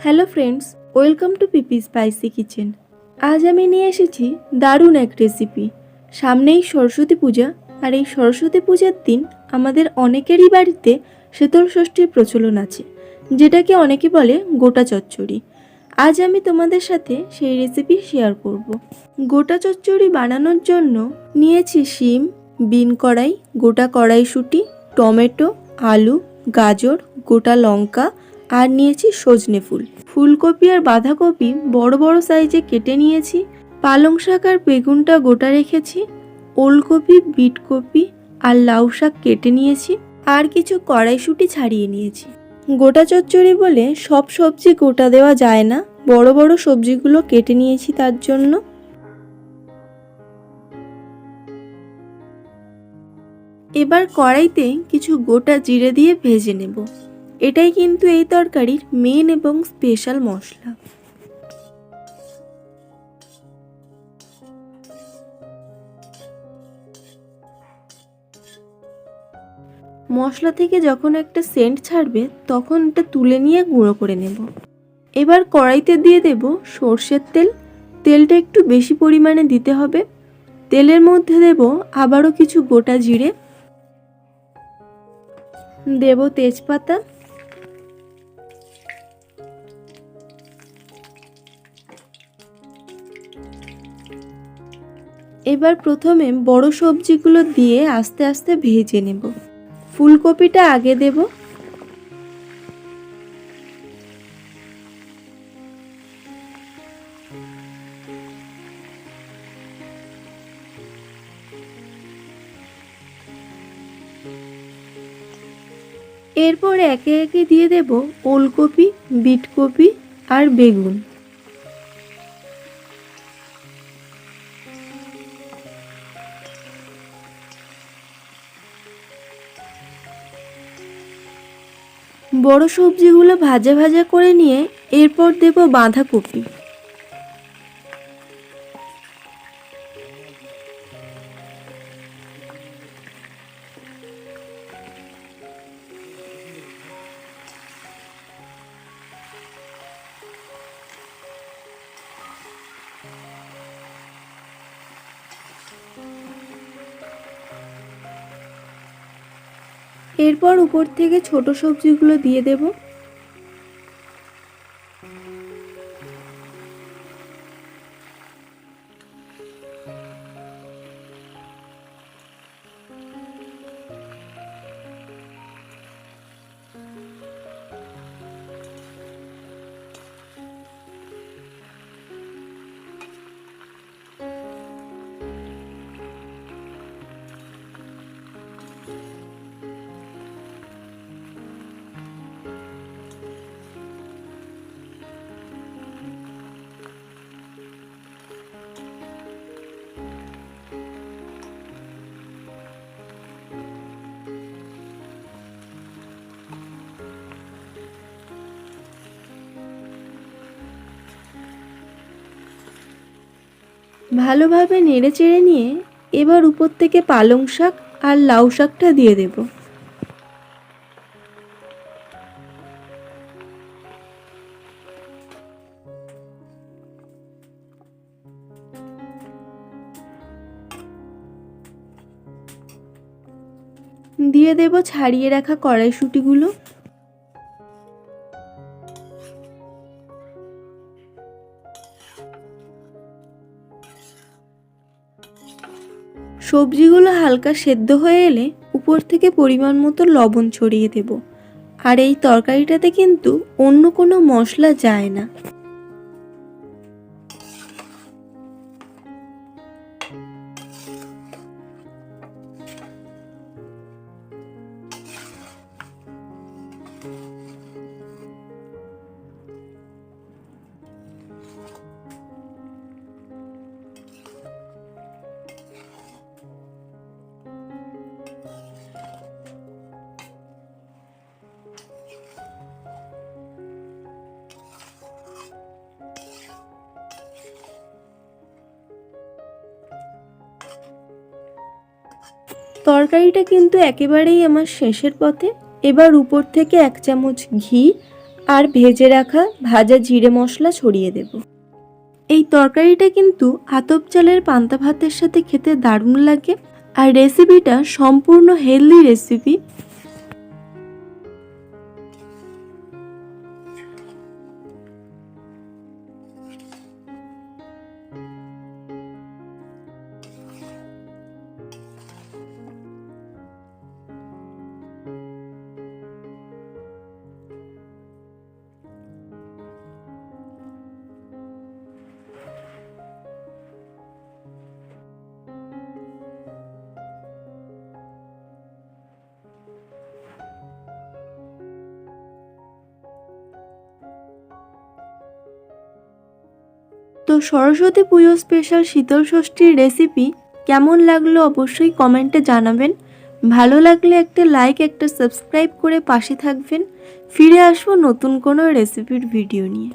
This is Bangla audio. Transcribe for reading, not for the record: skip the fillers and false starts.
Hello friends, welcome to PP spicy kitchen. আজ আমি নিয়ে এসেছি দারুণ এক রেসিপি। সামনেই সরস্বতী পূজা, আর এই সরস্বতী পূজার দিন আমাদের অনেকেরই বাড়িতে শীতল ষষ্ঠীর প্রচলন আছে, যেটাকে অনেকে বলে গোটা চচ্চড়ি। আজ আমি তোমাদের সাথে সেই রেসিপি শেয়ার করব। গোটা চচ্চড়ি বানানোর জন্য নিয়েছি শিম, বিন কড়াই, গোটা কড়াইশুঁটি, টমেটো, আলু, গাজর, গোটা লঙ্কা আর নিয়েছি সজনে ফুল। ফুলকপি আর বাঁধাকপি বড় বড় সাইজে কেটে নিয়েছি। পালং শাক আর বেগুনটা গোটা রেখেছি। ওলকপি, বিটকপি আর লাউ শাক কেটে নিয়েছি। আর কিছু কড়াইশুঁটি ছাড়িয়ে নিয়েছি। গোটা চচ্চড়ি বলে সব সবজি গোটা দেওয়া যায় না, বড় বড় সবজিগুলো কেটে নিয়েছি তার জন্য। এবার কড়াইতে কিছু গোটা জিরে দিয়ে ভেজে নেব। এটাই কিন্তু এই তরকারির মেন এবং স্পেশাল মশলা। মশলা থেকে যখন একটা সেন্ট ছাড়বে তখন এটা তুলে নিয়ে গুঁড়ো করে নেব। এবার কড়াইতে দিয়ে দেব সর্ষের তেল। তেলটা একটু বেশি পরিমাণে দিতে হবে। তেলের মধ্যে দেব আবারও কিছু গোটা জিরে, দেব তেজপাতা, এবার প্রথমে বড় সবজিগুলো দিয়ে আস্তে আস্তে ভেজে নেব। ফুলকপিটা আগে দেব। এরপর একে একে দিয়ে দেব ওলকপি, বিটকপি আর বেগুন। বড় সবজিগুলো ভাজা ভাজা করে নিয়ে এরপর দেব বাঁধাকপি। এরপর উপর থেকে ছোট সবজিগুলো দিয়ে দেব। ভালোভাবে নেড়ে চেড়ে নিয়ে এবার উপর থেকে পালং শাক আর লাউ শাকটা দিয়ে দেব। দিয়ে দেব ছাড়িয়ে রাখা কড়াইশুঁটিগুলো। সবজিগুলো হালকা সেদ্ধ হয়ে এলে উপর থেকে পরিমাণ মতো লবণ ছড়িয়ে দেব। আর এই তরকারিটাতে কিন্তু অন্য কোনো মশলা যায় না। তরকারিটা কিন্তু একেবারেই আমার শেষের পথে। এবার উপর থেকে 1 চামচ ঘি আর ভেজে রাখা ভাজা জিরে মশলা ছড়িয়ে দেব। এই তরকারিটা কিন্তু আতপ চালের পান্তা ভাতের সাথে খেতে দারুণ লাগে। আর রেসিপিটা সম্পূর্ণ হেলদি রেসিপি। তো সরস্বতী পুজো স্পেশাল শীতল ষষ্ঠীর রেসিপি কেমন লাগলো অবশ্যই কমেন্টে জানাবেন। ভালো লাগলে একটা লাইক, একটা সাবস্ক্রাইব করে পাশে থাকবেন। ফিরে আসবো নতুন কোনো রেসিপির ভিডিও নিয়ে।